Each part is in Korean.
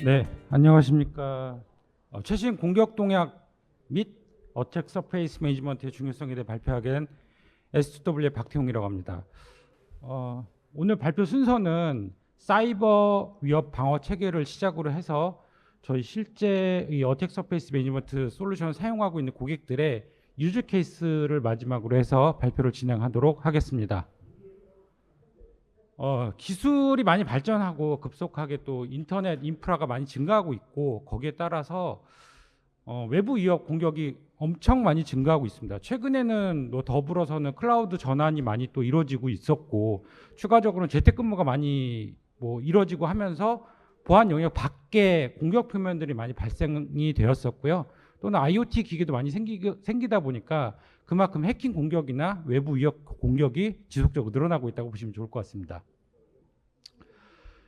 네, 안녕하십니까. 최신 공격 동향 및 어택 서페이스 매니지먼트의 중요성에 대해 발표하게 된 S2W의 박태웅이라고 합니다. 오늘 발표 순서는 사이버 위협 방어 체계를 시작으로 해서 저희 실제 이 어택 서페이스 매니지먼트 솔루션을 사용하고 있는 고객들의 유즈 케이스를 마지막으로 해서 발표를 진행하도록 하겠습니다. 기술이 많이 발전하고 급속하게 또 인터넷 인프라가 많이 증가하고 있고, 거기에 따라서 외부 위협 공격이 엄청 많이 증가하고 있습니다. 최근에는 뭐 더불어서는 클라우드 전환이 많이 또 이루어지고 있었고, 추가적으로는 재택근무가 많이 뭐 이루어지고 하면서 보안 영역 밖에 공격 표면들이 많이 발생이 되었었고요. 또는 IoT 기기도 많이 생기다 보니까 그만큼 해킹 공격이나 외부 위협 공격이 지속적으로 늘어나고 있다고 보시면 좋을 것 같습니다.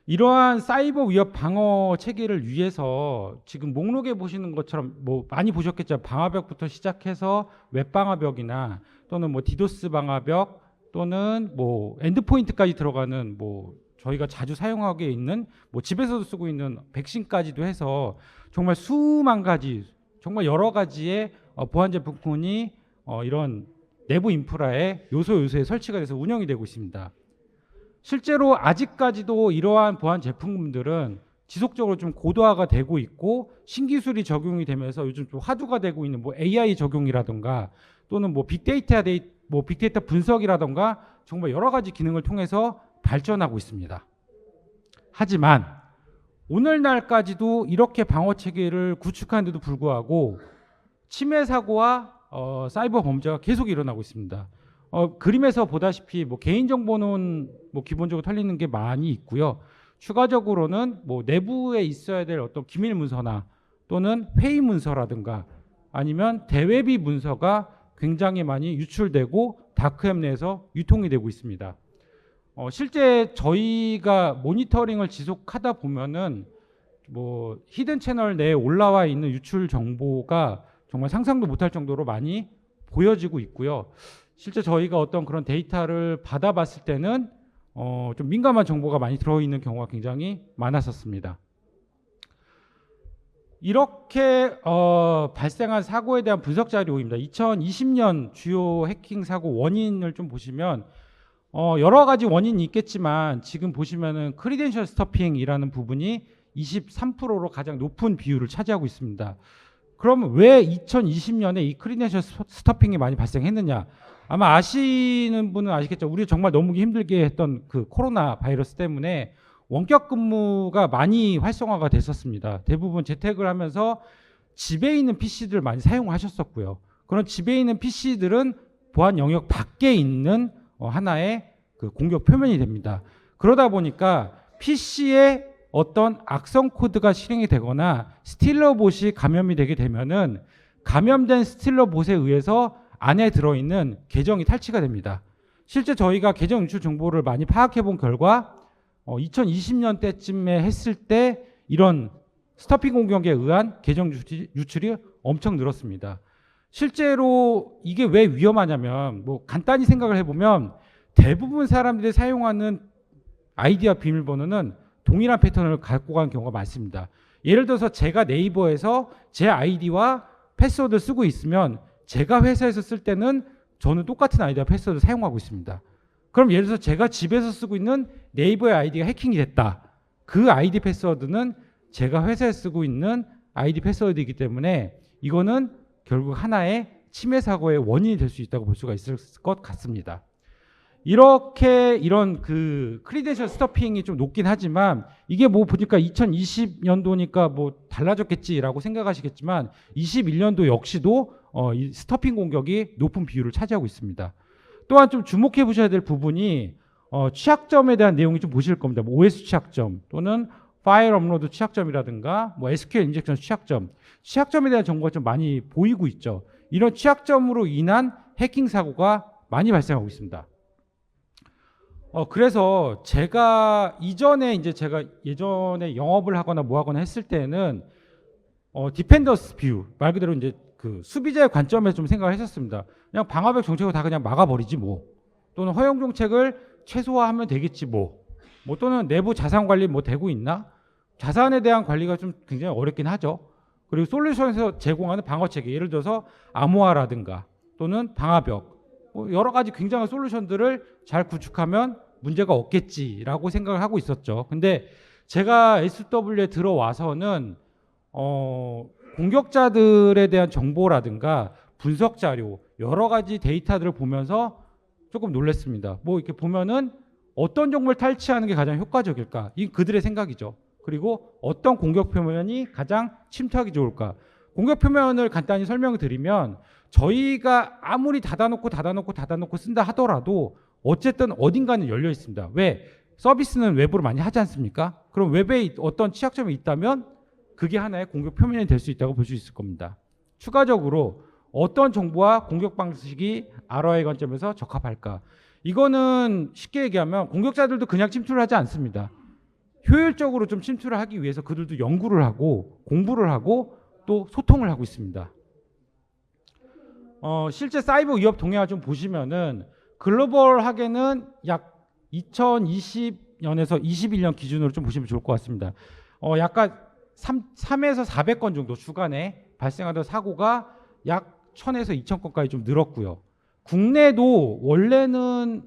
이러한 사이버 위협 방어 체계를 위해서 지금 목록에 보시는 것처럼 뭐 많이 보셨겠죠. 방화벽부터 시작해서 웹 방화벽이나 또는 뭐 디도스 방화벽 또는 뭐 엔드포인트까지 들어가는 뭐 저희가 자주 사용하게 있는 뭐 집에서도 쓰고 있는 백신까지도 해서 정말 수만 가지, 정말 여러 가지의 보안 제품군이 이런 내부 인프라의 요소에 설치가 돼서 운영이 되고 있습니다. 실제로 아직까지도 이러한 보안 제품들은 지속적으로 좀 고도화가 되고 있고, 신기술이 적용이 되면서 요즘 좀 화두가 되고 있는 뭐 AI 적용이라든가 또는 뭐 빅데이터 분석이라든가 정말 여러 가지 기능을 통해서 발전하고 있습니다. 하지만 오늘날까지도 이렇게 방어 체계를 구축하는데도 불구하고 침해 사고와 사이버 범죄가 계속 일어나고 있습니다. 그림에서 보다시피 뭐 개인정보는 뭐 기본적으로 털리는 게 많이 있고요. 추가적으로는 뭐 내부에 있어야 될 어떤 기밀 문서나 또는 회의 문서라든가 아니면 대외비 문서가 굉장히 많이 유출되고 다크웹 내에서 유통이 되고 있습니다. 실제 저희가 모니터링을 지속하다 보면은 뭐 히든 채널 내에 올라와 있는 유출 정보가 정말 상상도 못할 정도로 많이 보여지고 있고요. 실제 저희가 어떤 그런 데이터를 받아봤을 때는 좀 민감한 정보가 많이 들어있는 경우가 굉장히 많았었습니다. 이렇게 발생한 사고에 대한 분석 자료입니다. 2020년 주요 해킹 사고 원인을 좀 보시면 여러 가지 원인이 있겠지만 지금 보시면은 크리덴셜 스토핑이라는 부분이 23%로 가장 높은 비율을 차지하고 있습니다. 그럼 왜 2020년에 이 크리덴셜 스토핑이 많이 발생했느냐? 아마 아시는 분은 아시겠죠. 우리 정말 너무 힘들게 했던 그 코로나 바이러스 때문에 원격 근무가 많이 활성화가 됐었습니다. 대부분 재택을 하면서 집에 있는 PC들을 많이 사용하셨었고요. 그런 집에 있는 PC들은 보안 영역 밖에 있는 하나의 그 공격 표면이 됩니다. 그러다 보니까 PC에 어떤 악성 코드가 실행이 되거나 스틸러봇이 감염이 되게 되면은 감염된 스틸러봇에 의해서 안에 들어있는 계정이 탈취가 됩니다. 실제 저희가 계정 유출 정보를 많이 파악해 본 결과 2020년 때쯤에 했을 때 이런 스토핑 공격에 의한 계정 유출이 엄청 늘었습니다. 실제로 이게 왜 위험하냐면 뭐 간단히 생각을 해보면 대부분 사람들이 사용하는 아이디와 비밀번호는 동일한 패턴을 갖고 간 경우가 많습니다. 예를 들어서 제가 네이버에서 제 아이디와 패스워드를 쓰고 있으면 제가 회사에서 쓸 때는 저는 똑같은 아이디와 패스워드를 사용하고 있습니다. 그럼 예를 들어서 제가 집에서 쓰고 있는 네이버의 아이디가 해킹이 됐다. 그 아이디 패스워드는 제가 회사에 쓰고 있는 아이디 패스워드이기 때문에 이거는 결국 하나의 침해 사고의 원인이 될 수 있다고 볼 수가 있을 것 같습니다. 이렇게 이런 그 크리덴셜 스토핑이 좀 높긴 하지만 이게 뭐 보니까 2020년도니까 뭐 달라졌겠지라고 생각하시겠지만 21년도 역시도 이 스토핑 공격이 높은 비율을 차지하고 있습니다. 또한 좀 주목해 보셔야 될 부분이 취약점에 대한 내용이 좀 보실 겁니다. 뭐 OS 취약점 또는 파일 업로드 취약점이라든가 뭐 SQL 인젝션 취약점에 대한 정보가 좀 많이 보이고 있죠. 이런 취약점으로 인한 해킹 사고가 많이 발생하고 있습니다. 그래서 제가 예전에 영업을 하거나 뭐 하거나 했을 때는 디펜더스 뷰 말 그대로 이제 그 수비자의 관점에서 좀 생각을 했었습니다. 그냥 방화벽 정책을 다 그냥 막아버리지 뭐, 또는 허용 정책을 최소화하면 되겠지 뭐 또는 내부 자산 관리 뭐 되고 있나, 자산에 대한 관리가 좀 굉장히 어렵긴 하죠. 그리고 솔루션에서 제공하는 방어 체계, 예를 들어서 암호화라든가 또는 방화벽, 뭐 여러 가지 굉장한 솔루션들을 잘 구축하면 문제가 없겠지라고 생각을 하고 있었죠. 근데 제가 SW에 들어와서는 공격자들에 대한 정보라든가 분석 자료, 여러 가지 데이터들을 보면서 조금 놀랐습니다. 뭐 이렇게 보면은 어떤 정보를 탈취하는 게 가장 효과적일까? 이 그들의 생각이죠. 그리고 어떤 공격 표면이 가장 침투하기 좋을까? 공격 표면을 간단히 설명을 드리면 저희가 아무리 닫아놓고 쓴다 하더라도 어쨌든 어딘가는 열려 있습니다. 왜? 서비스는 외부로 많이 하지 않습니까? 그럼 웹에 어떤 취약점이 있다면 그게 하나의 공격 표면이 될 수 있다고 볼 수 있을 겁니다. 추가적으로 어떤 정보와 공격 방식이 ROI 관점에서 적합할까? 이거는 쉽게 얘기하면 공격자들도 그냥 침투를 하지 않습니다. 효율적으로 좀 침투를 하기 위해서 그들도 연구를 하고 공부를 하고 또 소통을 하고 있습니다. 실제 사이버 위협 동향을 좀 보시면은 글로벌하게는 약 2020년에서 21년 기준으로 좀 보시면 좋을 것 같습니다. 약간 3에서 400건 정도 주간에 발생하던 사고가 약 1000에서 2000건까지 좀 늘었고요. 국내도 원래는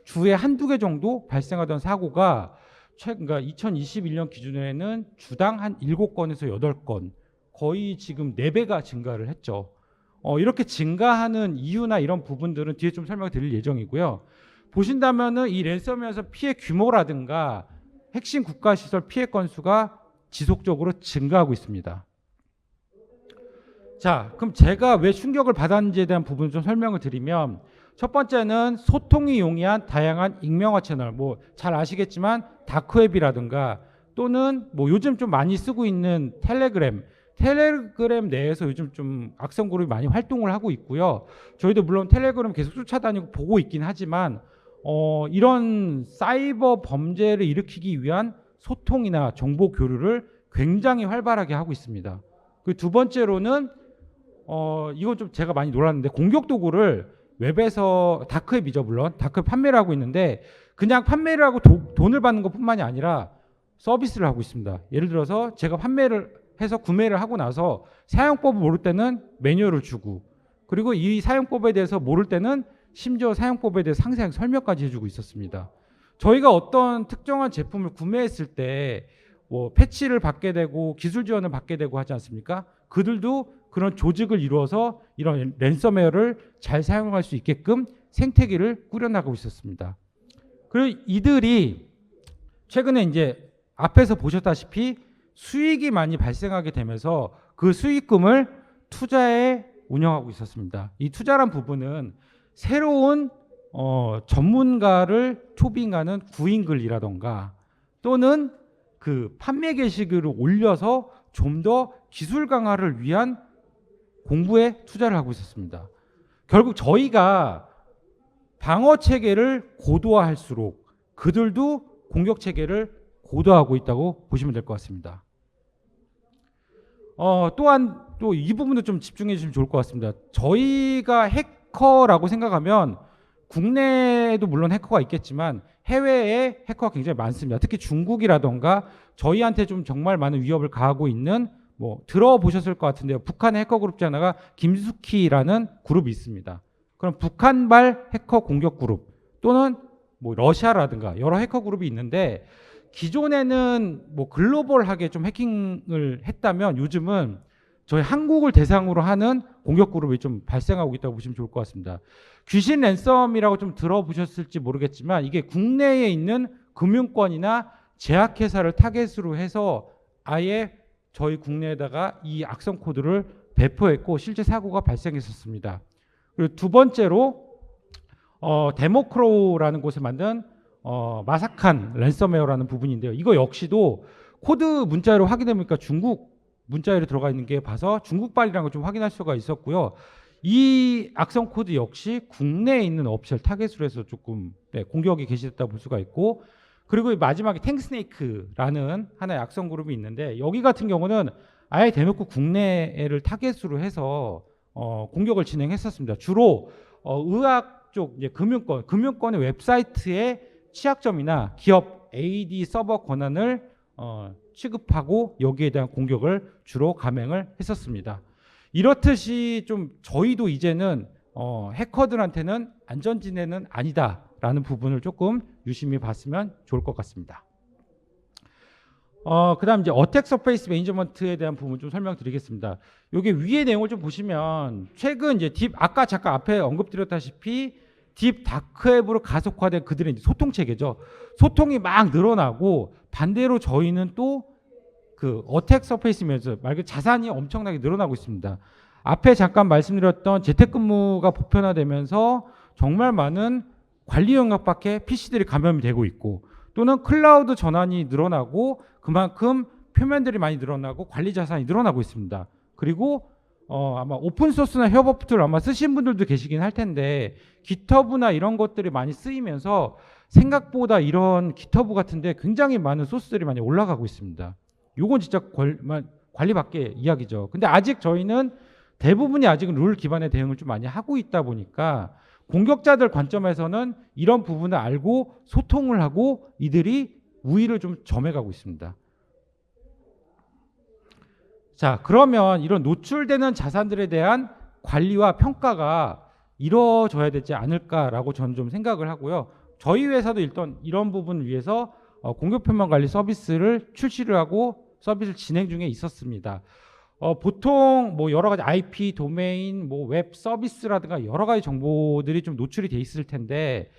주에 한두 개 정도 발생하던 사고가 그러니까 2021년 기준에는 주당 한 7건에서 8건, 거의 지금 4배가 증가를 했죠. 이렇게 증가하는 이유나 이런 부분들은 뒤에 좀 설명을 드릴 예정이고요. 보신다면은 이 랜섬웨어에서 피해 규모라든가 핵심 국가시설 피해 건수가 지속적으로 증가하고 있습니다. 자, 그럼 제가 왜 충격을 받았는지에 대한 부분을 좀 설명을 드리면, 첫 번째는 소통이 용이한 다양한 익명화 채널, 뭐 잘 아시겠지만 다크웹이라든가 또는 뭐 요즘 좀 많이 쓰고 있는 텔레그램 내에서 요즘 좀 악성 그룹이 많이 활동을 하고 있고요. 저희도 물론 텔레그램 계속 쫓아다니고 보고 있긴 하지만 이런 사이버 범죄를 일으키기 위한 소통이나 정보 교류를 굉장히 활발하게 하고 있습니다. 그 두 번째로는 이건 좀 제가 많이 놀랐는데, 공격 도구를 웹에서 다크웹이죠, 물론 다크웹 판매를 하고 있는데 그냥 판매를 하고 돈을 받는 것뿐만이 아니라 서비스를 하고 있습니다. 예를 들어서 제가 판매를 해서 구매를 하고 나서 사용법을 모를 때는 매뉴얼을 주고, 그리고 이 사용법에 대해서 모를 때는 심지어 사용법에 대해 상세하게 설명까지 해주고 있었습니다. 저희가 어떤 특정한 제품을 구매했을 때 뭐 패치를 받게 되고 기술 지원을 받게 되고 하지 않습니까? 그들도 그런 조직을 이루어서 이런 랜섬웨어를 잘 사용할 수 있게끔 생태계를 꾸려나가고 있었습니다. 그리고 이들이 최근에 이제 앞에서 보셨다시피 수익이 많이 발생하게 되면서 그 수익금을 투자에 운영하고 있었습니다. 이 투자란 부분은 새로운 전문가를 초빙하는 구인글이라던가 또는 그 판매 게시글을 올려서 좀 더 기술 강화를 위한 공부에 투자를 하고 있었습니다. 결국 저희가 방어 체계를 고도화할수록 그들도 공격 체계를 고도화하고 있다고 보시면 될 것 같습니다. 또한 또 이 부분도 좀 집중해 주시면 좋을 것 같습니다. 저희가 해커라고 생각하면 국내에도 물론 해커가 있겠지만 해외에 해커가 굉장히 많습니다. 특히 중국이라던가 저희한테 좀 정말 많은 위협을 가하고 있는, 뭐 들어보셨을 것 같은데요. 북한의 해커 그룹 중 하나가 김수키라는 그룹이 있습니다. 그럼 북한발 해커 공격 그룹 또는 뭐 러시아라든가 여러 해커 그룹이 있는데, 기존에는 뭐 글로벌하게 좀 해킹을 했다면 요즘은 저희 한국을 대상으로 하는 공격 그룹이 좀 발생하고 있다고 보시면 좋을 것 같습니다. 귀신 랜섬이라고 좀 들어보셨을지 모르겠지만 이게 국내에 있는 금융권이나 제약회사를 타겟으로 해서 아예 저희 국내에다가 이 악성 코드를 배포했고 실제 사고가 발생했었습니다. 그리고 두 번째로 데모크로우라는 곳에 만든 마사칸 랜섬웨어라는 부분인데요. 이거 역시도 코드 문자로 확인해보니까 중국 문자열이 들어가 있는 게 봐서 중국발이라는 걸 좀 확인할 수가 있었고요. 이 악성 코드 역시 국내에 있는 업체를 타겟으로 해서 조금 공격이 개시됐다고 볼 수가 있고, 그리고 마지막에 탱스네이크라는 하나의 악성 그룹이 있는데 여기 같은 경우는 아예 대놓고 국내를 타겟으로 해서 공격을 진행했었습니다. 주로 의학 쪽 이제 금융권의 웹사이트의 취약점이나 기업 AD 서버 권한을 취급하고 여기에 대한 공격을 주로 감행을 했었습니다. 이렇듯이 좀 저희도 이제는 해커들한테는 안전지대는 아니다라는 부분을 조금 유심히 봤으면 좋을 것 같습니다. 그다음 이제 어택 서페이스 매니저먼트에 대한 부분 좀 설명드리겠습니다. 여기 위에 내용을 좀 보시면 최근 이제 아까 잠깐 앞에 언급드렸다시피 딥 다크웹으로 가속화된 그들의 이제 소통 체계죠. 소통이 막 늘어나고 반대로 저희는 또 그 어택 서페이스 매니저 말 그대로 자산이 엄청나게 늘어나고 있습니다. 앞에 잠깐 말씀드렸던 재택근무가 보편화되면서 정말 많은 관리 영역밖에 PC들이 감염이 되고 있고 또는 클라우드 전환이 늘어나고 그만큼 표면들이 많이 늘어나고 관리 자산이 늘어나고 있습니다. 그리고 아마 오픈소스나 협업툴 아마 쓰신 분들도 계시긴 할 텐데 GitHub나 이런 것들이 많이 쓰이면서 생각보다 이런 GitHub 같은데 굉장히 많은 소스들이 많이 올라가고 있습니다. 요건 진짜 관리 밖의 이야기죠. 근데 아직 저희는 대부분이 아직은 룰 기반의 대응을 좀 많이 하고 있다 보니까 공격자들 관점에서는 이런 부분을 알고 소통을 하고 이들이 우위를 좀 점해가고 있습니다. 자, 그러면 이런 노출되는 자산들에 대한 관리와 평가가 이루어져야 되지 않을까라고 저는 좀 생각을 하고요. 저희 회사도 일단 이런 부분을 위해서 공격 표면 관리 서비스를 출시를 하고 서비스를 진행 중에 있었습니다. 보통 뭐 여러 가지 IP, 도메인, 뭐 웹 서비스라든가 여러 가지 정보들이 좀 노출이 돼 있을 텐데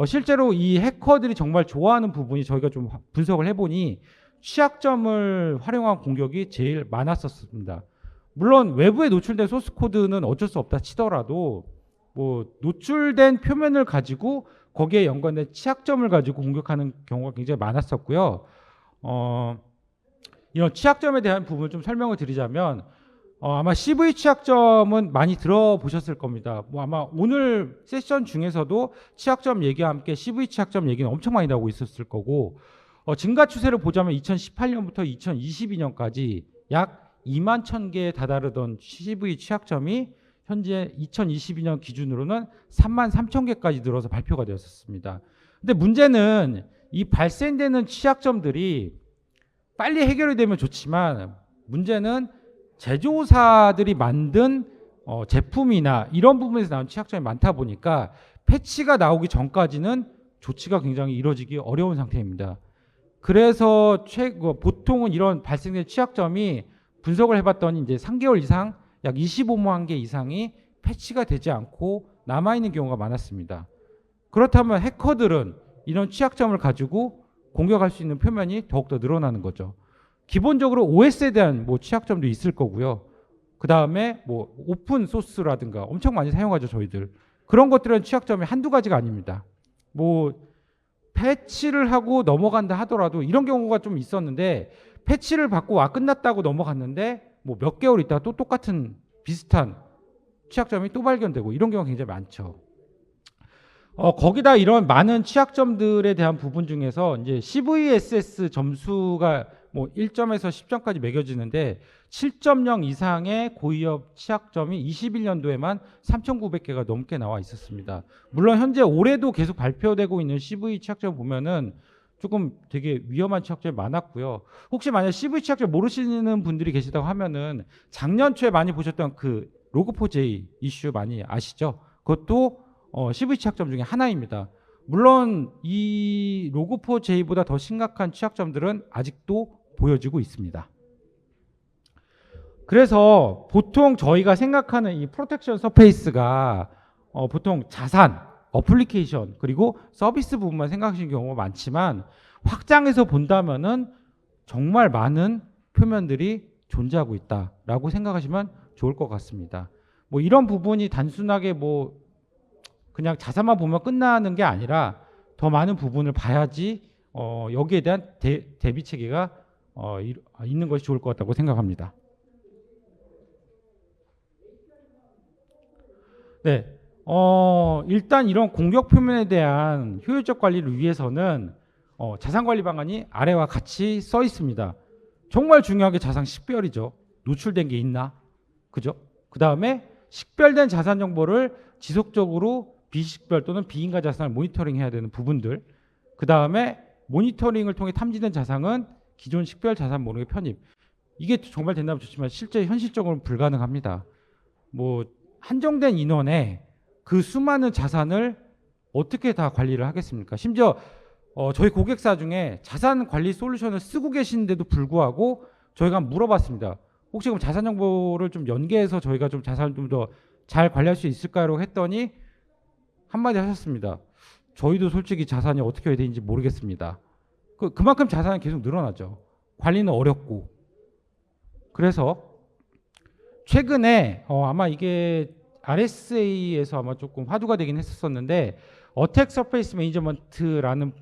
실제로 이 해커들이 정말 좋아하는 부분이 저희가 좀 분석을 해보니 취약점을 활용한 공격이 제일 많았었습니다. 물론 외부에 노출된 소스 코드는 어쩔 수 없다 치더라도 뭐 노출된 표면을 가지고 거기에 연관된 취약점을 가지고 공격하는 경우가 굉장히 많았었고요. 이런 취약점에 대한 부분을 좀 설명을 드리자면 아마 CV 취약점은 많이 들어보셨을 겁니다. 뭐 아마 오늘 세션 중에서도 취약점 얘기와 함께 CV 취약점 얘기는 엄청 많이 나오고 있었을 거고 증가 추세를 보자면 2018년부터 2022년까지 약 2만 1,000개에 다다르던 CV 취약점이 현재 2022년 기준으로는 3만 3,000개까지 늘어서 발표가 되었습니다. 근데 문제는 이 발생되는 취약점들이 빨리 해결이 되면 좋지만 문제는 제조사들이 만든 제품이나 이런 부분에서 나온 취약점이 많다 보니까 패치가 나오기 전까지는 조치가 굉장히 이루어지기 어려운 상태입니다. 그래서 보통은 이런 발생된 취약점이 분석을 해봤더니 이제 3개월 이상 약 25만 개 이상이 패치가 되지 않고 남아있는 경우가 많았습니다. 그렇다면 해커들은 이런 취약점을 가지고 공격할 수 있는 표면이 더욱더 늘어나는 거죠. 기본적으로 OS에 대한 뭐 취약점도 있을 거고요. 그 다음에 뭐 오픈 소스라든가 엄청 많이 사용하죠, 저희들. 그런 것들은 취약점이 한두 가지가 아닙니다. 뭐 패치를 하고 넘어간다 하더라도 이런 경우가 좀 있었는데 패치를 받고 끝났다고 넘어갔는데 뭐 몇 개월 있다가 또 똑같은 비슷한 취약점이 또 발견되고 이런 경우가 굉장히 많죠. 거기다 이런 많은 취약점들에 대한 부분 중에서 이제 CVSS 점수가 뭐 1점에서 10점까지 매겨지는데 7.0 이상의 고위험 취약점이 21년도에만 3,900개가 넘게 나와 있었습니다. 물론 현재 올해도 계속 발표되고 있는 CV 취약점 보면은 조금 되게 위험한 취약점이 많았고요. 혹시 만약 CV 취약점 모르시는 분들이 계시다고 하면은 작년 초에 많이 보셨던 그 로그4j 이슈 많이 아시죠? 그것도 CV 취약점 중에 하나입니다. 물론 이 로그4j보다 더 심각한 취약점들은 아직도 보여지고 있습니다. 그래서 보통 저희가 생각하는 이 프로텍션 서페이스가 보통 자산, 어플리케이션 그리고 서비스 부분만 생각하시는 경우가 많지만 확장해서 본다면은 정말 많은 표면들이 존재하고 있다라고 생각하시면 좋을 것 같습니다. 뭐 이런 부분이 단순하게 뭐 그냥 자산만 보면 끝나는 게 아니라 더 많은 부분을 봐야지 여기에 대한 대비 체계가 있는 것이 좋을 것 같다고 생각합니다. 네, 일단 이런 공격 표면에 대한 효율적 관리를 위해서는 자산 관리 방안이 아래와 같이 써 있습니다. 정말 중요하게 자산 식별이죠. 노출된 게 있나, 그죠? 그 다음에 식별된 자산 정보를 지속적으로 비식별 또는 비인가 자산을 모니터링해야 되는 부분들. 그 다음에 모니터링을 통해 탐지된 자산은 기존 식별 자산 목록의 편입. 이게 정말 된다면 좋지만 실제 현실적으로는 불가능합니다. 뭐 한정된 인원에 그 수많은 자산을 어떻게 다 관리를 하겠습니까? 심지어 저희 고객사 중에 자산 관리 솔루션을 쓰고 계시는데도 불구하고 저희가 물어봤습니다. 혹시 그럼 자산 정보를 좀 연계해서 저희가 좀 자산을 좀 더 잘 관리할 수 있을까요? 했더니 한마디 하셨습니다. 저희도 솔직히 자산이 어떻게 해야 되는지 모르겠습니다. 그만큼 자산은 계속 늘어나죠. 관리는 어렵고. 그래서 최근에 아마 이게 RSA에서 아마 조금 화두가 되긴 했었는데 어택 서페이스 매니저먼트라는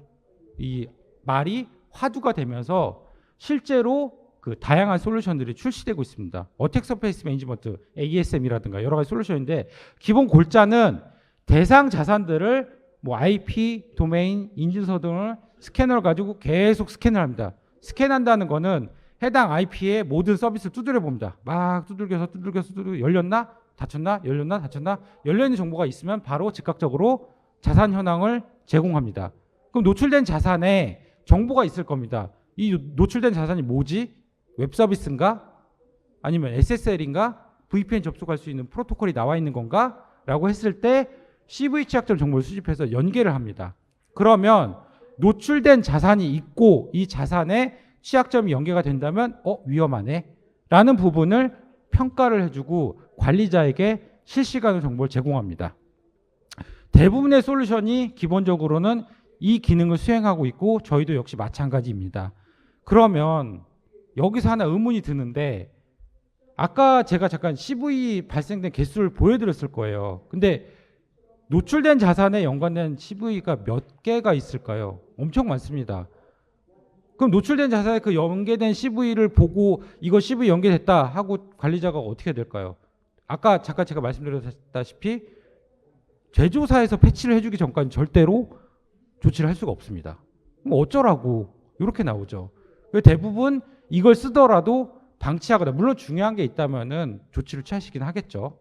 이 말이 화두가 되면서 실제로 그 다양한 솔루션들이 출시되고 있습니다. 어택 서페이스 매니지먼트, ASM이라든가 여러 가지 솔루션인데 기본 골자는 대상 자산들을 뭐 IP, 도메인, 인증서 등을 스캐너를 가지고 계속 스캔을 합니다. 스캔한다는 거는 해당 IP의 모든 서비스를 두드려 봅니다. 막 두들겨서 열렸나? 닫혔나? 열렸나? 닫혔나? 열려있는 정보가 있으면 바로 즉각적으로 자산 현황을 제공합니다. 그럼 노출된 자산에 정보가 있을 겁니다. 이 노출된 자산이 뭐지? 웹 서비스인가? 아니면 SSL인가? VPN 접속할 수 있는 프로토콜이 나와 있는 건가? 라고 했을 때 CV 취약점 정보를 수집해서 연계를 합니다. 그러면 노출된 자산이 있고 이 자산에 취약점이 연계가 된다면 위험하네 라는 부분을 평가를 해주고 관리자에게 실시간으로 정보를 제공합니다. 대부분의 솔루션이 기본적으로는 이 기능을 수행하고 있고 저희도 역시 마찬가지입니다. 그러면 여기서 하나 의문이 드는데 아까 제가 잠깐 CV 발생된 개수를 보여드렸을 거예요. 근데 노출된 자산에 연관된 CV가 몇 개가 있을까요? 엄청 많습니다. 그럼 노출된 자산에 그 연계된 CV를 보고 이거 CV 연계됐다 하고 관리자가 어떻게 될까요? 아까 잠깐 제가 말씀드렸다시피 제조사에서 패치를 해주기 전까지 절대로 조치를 할 수가 없습니다. 그럼 어쩌라고 이렇게 나오죠. 대부분 이걸 쓰더라도 방치하거나 물론 중요한 게 있다면은 조치를 취하시긴 하겠죠.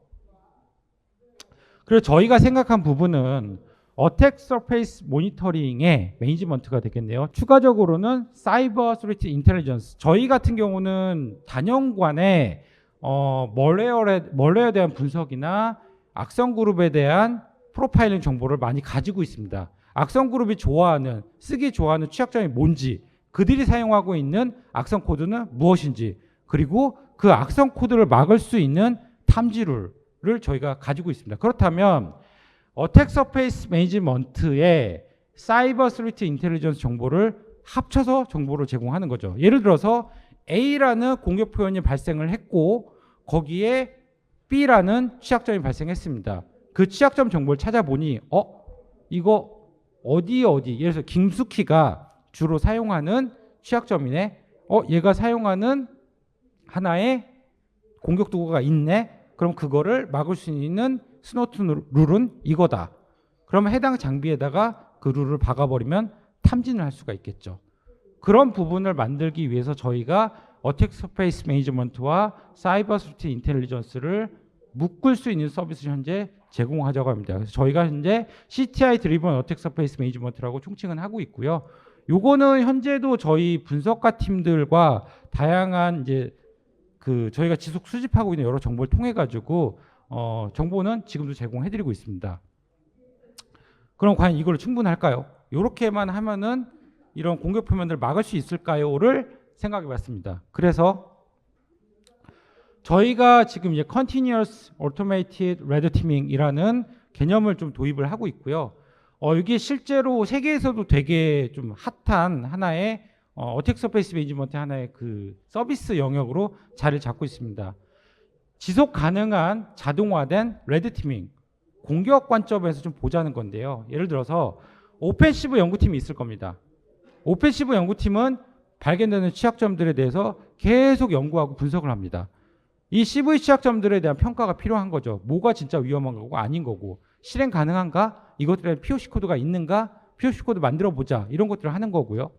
그래서 저희가 생각한 부분은 어택 서페이스 모니터링의 매니지먼트가 되겠네요. 추가적으로는 사이버 스레트 인텔리전스. 저희 같은 경우는 단연간에 멀웨어에 대한 분석이나 악성 그룹에 대한 프로파일링 정보를 많이 가지고 있습니다. 악성 그룹이 쓰기 좋아하는 취약점이 뭔지, 그들이 사용하고 있는 악성 코드는 무엇인지, 그리고 그 악성 코드를 막을 수 있는 탐지룰을 저희가 가지고 있습니다. 그렇다면 어택 서페이스 매니지먼트의 사이버 스레트 인텔리전스 정보를 합쳐서 정보를 제공하는 거죠. 예를 들어서 A라는 공격 표현이 발생을 했고 거기에 B라는 취약점이 발생했습니다. 그 취약점 정보를 찾아보니 이거 어디 예를 들어서 김숙희가 주로 사용하는 취약점이네. 얘가 사용하는 하나의 공격 도구가 있네. 그럼 그거를 막을 수 있는 스노트 룰은 이거다. 그러면 해당 장비에다가 그 룰을 박아버리면 탐진을 할 수가 있겠죠. 그런 부분을 만들기 위해서 저희가 어택 서페이스 매니지먼트와 사이버 스레트 인텔리전스를 묶을 수 있는 서비스를 현재 제공하자고 합니다. 그래서 저희가 현재 CTI 드리븐 어택 서페이스 매니지먼트라고 총칭은 하고 있고요. 요거는 현재도 저희 분석가 팀들과 다양한 이제 저희가 지속 수집하고 있는 여러 정보를 통해 가지고 정보는 지금도 제공해드리고 있습니다. 그럼 과연 이걸 충분할까요? 이렇게만 하면은 이런 공격 표면들을 막을 수 있을까요?를 생각해봤습니다. 그래서 저희가 지금 이제 Continuous Automated Red Teaming이라는 개념을 좀 도입을 하고 있고요. 이게 실제로 세계에서도 되게 좀 핫한 하나의 어택 서페이스 매니지먼트 하나의 그 서비스 영역으로 자리를 잡고 있습니다. 지속 가능한 자동화된 레드 티밍, 공격 관점에서 좀 보자는 건데요. 예를 들어서 오펜시브 연구팀이 있을 겁니다. 오펜시브 연구팀은 발견되는 취약점들에 대해서 계속 연구하고 분석을 합니다. 이 CV 취약점들에 대한 평가가 필요한 거죠. 뭐가 진짜 위험한 거고 아닌 거고, 실행 가능한가? 이것들에 POC 코드가 있는가? POC 코드 만들어 보자. 이런 것들을 하는 거고요.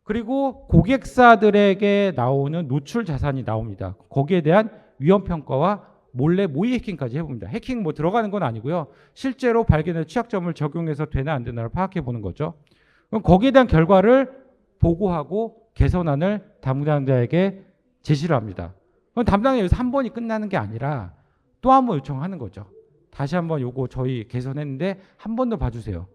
그리고 고객사들에게 나오는 노출 자산이 나옵니다. 거기에 대한 위험 평가와 몰래 모의 해킹까지 해봅니다. 해킹 뭐 들어가는 건 아니고요. 실제로 발견된 취약점을 적용해서 되나 안 되나를 파악해 보는 거죠. 그럼 거기에 대한 결과를 보고하고 개선안을 담당자에게 제시를 합니다. 그럼 담당자 여기서 한 번이 끝나는 게 아니라 또 한 번 요청하는 거죠. 다시 한번 요거 저희 개선했는데 한 번 더 봐주세요.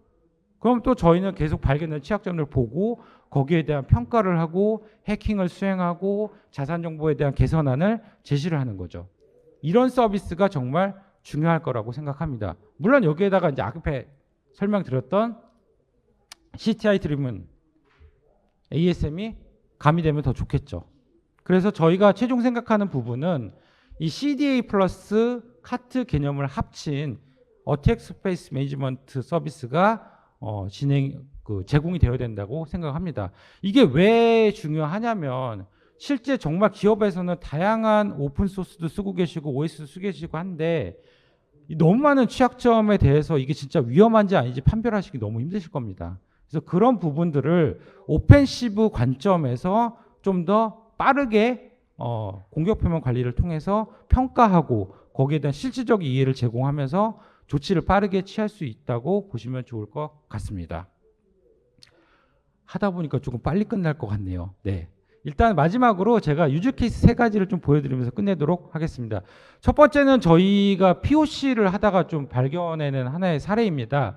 그럼 또 저희는 계속 발견된 취약점을 보고 거기에 대한 평가를 하고 해킹을 수행하고 자산 정보에 대한 개선안을 제시를 하는 거죠. 이런 서비스가 정말 중요할 거라고 생각합니다. 물론 여기에다가 이제 앞에 설명드렸던 CTI 드리븐 ASM이 가미되면 더 좋겠죠. 그래서 저희가 최종 생각하는 부분은 이 CDA 플러스 카트 개념을 합친 어택 스페이스 매니지먼트 서비스가 제공이 되어야 된다고 생각합니다. 이게 왜 중요하냐면 실제 정말 기업에서는 다양한 오픈 소스도 쓰고 계시고 OS도 쓰고 계시고 한데 너무 많은 취약점에 대해서 이게 진짜 위험한지 아닌지 판별하시기 너무 힘드실 겁니다. 그래서 그런 부분들을 오펜시브 관점에서 좀 더 빠르게 공격 표면 관리를 통해서 평가하고 거기에 대한 실질적인 이해를 제공하면서 조치를 빠르게 취할 수 있다고 보시면 좋을 것 같습니다. 하다 보니까 조금 빨리 끝날 것 같네요. 네. 일단 마지막으로 제가 유즈 케이스 3가지를 좀 보여드리면서 끝내도록 하겠습니다. 첫 번째는 저희가 POC를 하다가 좀 발견해낸 하나의 사례입니다.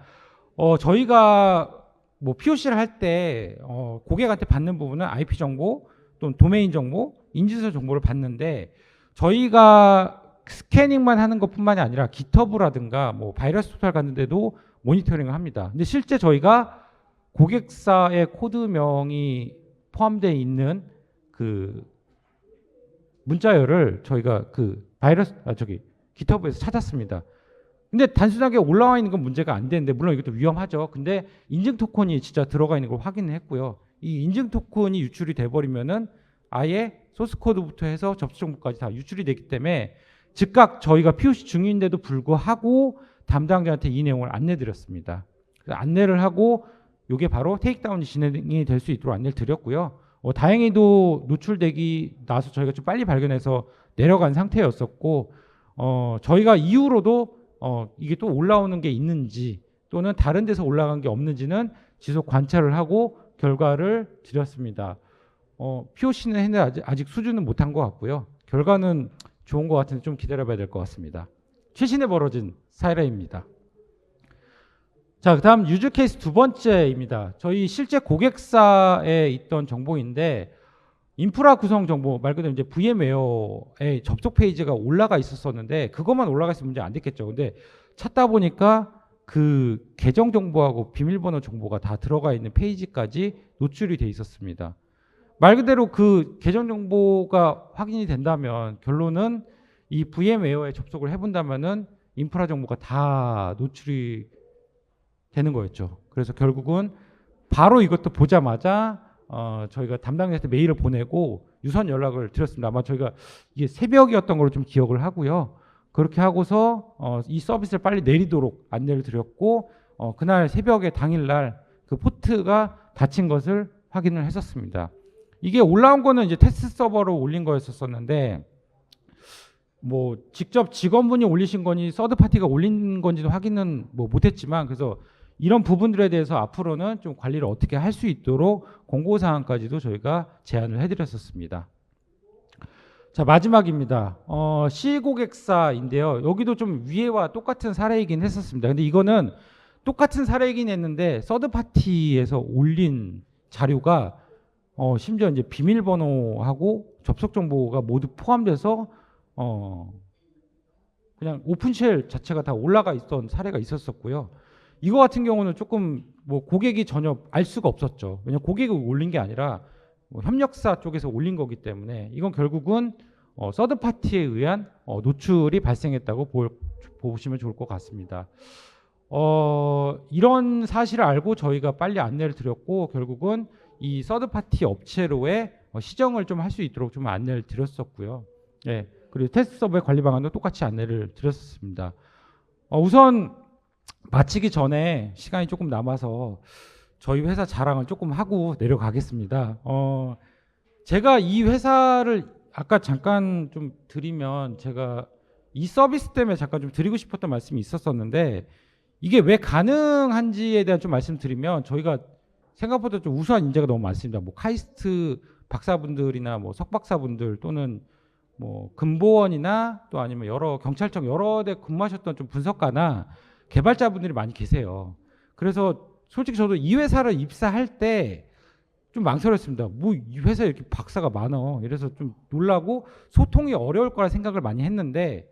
저희가 뭐 POC를 할 때 고객한테 받는 부분은 IP 정보 또는 도메인 정보, 인증서 정보를 받는데 저희가 스캐닝만 하는 것뿐만이 아니라 GitHub라든가 뭐 바이러스 토탈 갔는데도 모니터링을 합니다. 근데 실제 저희가 고객사의 코드명이 포함되어 있는 그 문자열을 저희가 GitHub에서 찾았습니다. 근데 단순하게 올라와 있는 건 문제가 안 되는데 물론 이것도 위험하죠. 근데 인증 토큰이 진짜 들어가 있는 걸 확인을 했고요. 이 인증 토큰이 유출이 돼 버리면은 아예 소스 코드부터 해서 접수 정보까지 다 유출이 되기 때문에 즉각 저희가 POC 중인데도 불구하고 담당자한테 이 내용을 안내드렸습니다. 안내를 하고 이게 바로 테이크다운이 진행이 될 수 있도록 안내를 드렸고요. 다행히도 노출되기 나서 저희가 좀 빨리 발견해서 내려간 상태였었고 저희가 이후로도 이게 또 올라오는 게 있는지 또는 다른 데서 올라간 게 없는지는 지속 관찰을 하고 결과를 드렸습니다. POC는 했는데 아직 수준은 못한 것 같고요. 결과는 좋은 것 같은데 좀 기다려봐야 될 것 같습니다. 최신에 벌어진 사례입니다. 자, 그다음 유즈 케이스 2번째입니다. 저희 실제 고객사에 있던 정보인데 인프라 구성 정보 말 그대로 이제 VM웨어의 접속 페이지가 올라가 있었었는데 그것만 올라가 있으면 문제 안 됐겠죠. 근데 찾다 보니까 그 계정 정보하고 비밀번호 정보가 다 들어가 있는 페이지까지 노출이 돼 있었습니다. 말 그대로 그 계정 정보가 확인이 된다면 결론은 이 VM웨어에 접속을 해본다면은 인프라 정보가 다 노출이 되는 거였죠. 그래서 결국은 바로 이것도 보자마자 저희가 담당자한테 메일을 보내고 유선 연락을 드렸습니다. 아마 저희가 이게 새벽이었던 걸로 좀 기억을 하고요. 그렇게 하고서 이 서비스를 빨리 내리도록 안내를 드렸고 그날 새벽에 당일날 그 포트가 닫힌 것을 확인을 했었습니다. 이게 올라온 거는 이제 테스트 서버로 올린 거였었는데 뭐 직접 직원분이 올리신 거니 서드 파티가 올린 건지는 확인은 뭐 못했지만 그래서 이런 부분들에 대해서 앞으로는 좀 관리를 어떻게 할 수 있도록 공고 사항까지도 저희가 제안을 해드렸었습니다. 자, 마지막입니다. C 고객사인데요. 여기도 좀 위에와 똑같은 사례이긴 했었습니다. 근데 이거는 똑같은 사례이긴 했는데 서드 파티에서 올린 자료가 심지어 이제 비밀번호하고 접속 정보가 모두 포함돼서 그냥 오픈쉘 자체가 다 올라가 있던 사례가 있었었고요. 이거 같은 경우는 조금 뭐 고객이 전혀 알 수가 없었죠. 왜냐하면 고객이 올린 게 아니라 뭐 협력사 쪽에서 올린 거기 때문에 이건 결국은 서드 파티에 의한 노출이 발생했다고 보시면 좋을 것 같습니다. 이런 사실을 알고 저희가 빨리 안내를 드렸고 결국은 이 서드 파티 업체로의 시정을 좀 할 수 있도록 좀 안내를 드렸었고요. 네, 그리고 테스트 서버의 관리 방안도 똑같이 안내를 드렸습니다. 우선 마치기 전에 시간이 조금 남아서 저희 회사 자랑을 조금 하고 내려가겠습니다. 제가 이 회사를 아까 잠깐 좀 드리면 제가 이 서비스 때문에 잠깐 좀 드리고 싶었던 말씀이 있었었는데 이게 왜 가능한지에 대한 좀 말씀드리면 저희가 생각보다 좀 우수한 인재가 너무 많습니다. 뭐 카이스트 박사분들이나 뭐 석박사분들 또는 뭐 금보원이나 또 아니면 여러 경찰청 여러 데 근무하셨던 좀 분석가나 개발자분들이 많이 계세요. 그래서 솔직히 저도 이 회사를 입사할 때 좀 망설였습니다. 뭐 이 회사에 이렇게 박사가 많아. 이래서 좀 놀라고 소통이 어려울 거라 생각을 많이 했는데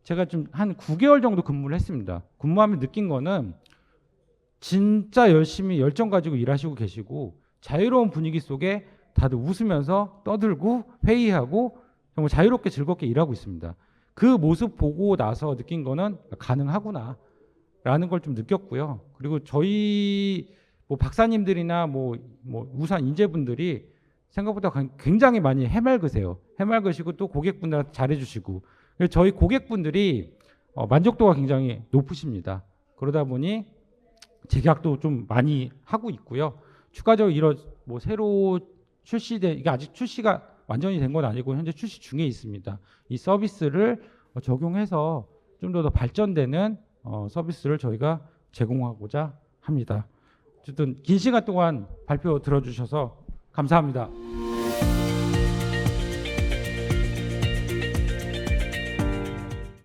제가 좀 한 9개월 정도 근무를 했습니다. 근무하면 느낀 거는 진짜 열심히 열정 가지고 일하시고 계시고 자유로운 분위기 속에 다들 웃으면서 떠들고 회의하고 정말 자유롭게 즐겁게 일하고 있습니다. 그 모습 보고 나서 느낀 거는 가능하구나 라는 걸 좀 느꼈고요. 그리고 저희 뭐 박사님들이나 뭐 우수한 인재분들이 생각보다 굉장히 많이 해맑으세요. 해맑으시고 또 고객분들한테 잘해주시고 저희 고객분들이 만족도가 굉장히 높으십니다. 그러다 보니 재계약도 좀 많이 하고 있고요. 추가적으로 이런 뭐 새로 출시된 이게 아직 출시가 완전히 된 건 아니고 현재 출시 중에 있습니다. 이 서비스를 적용해서 좀 더 발전되는 서비스를 저희가 제공하고자 합니다. 어쨌든 긴 시간 동안 발표 들어주셔서 감사합니다.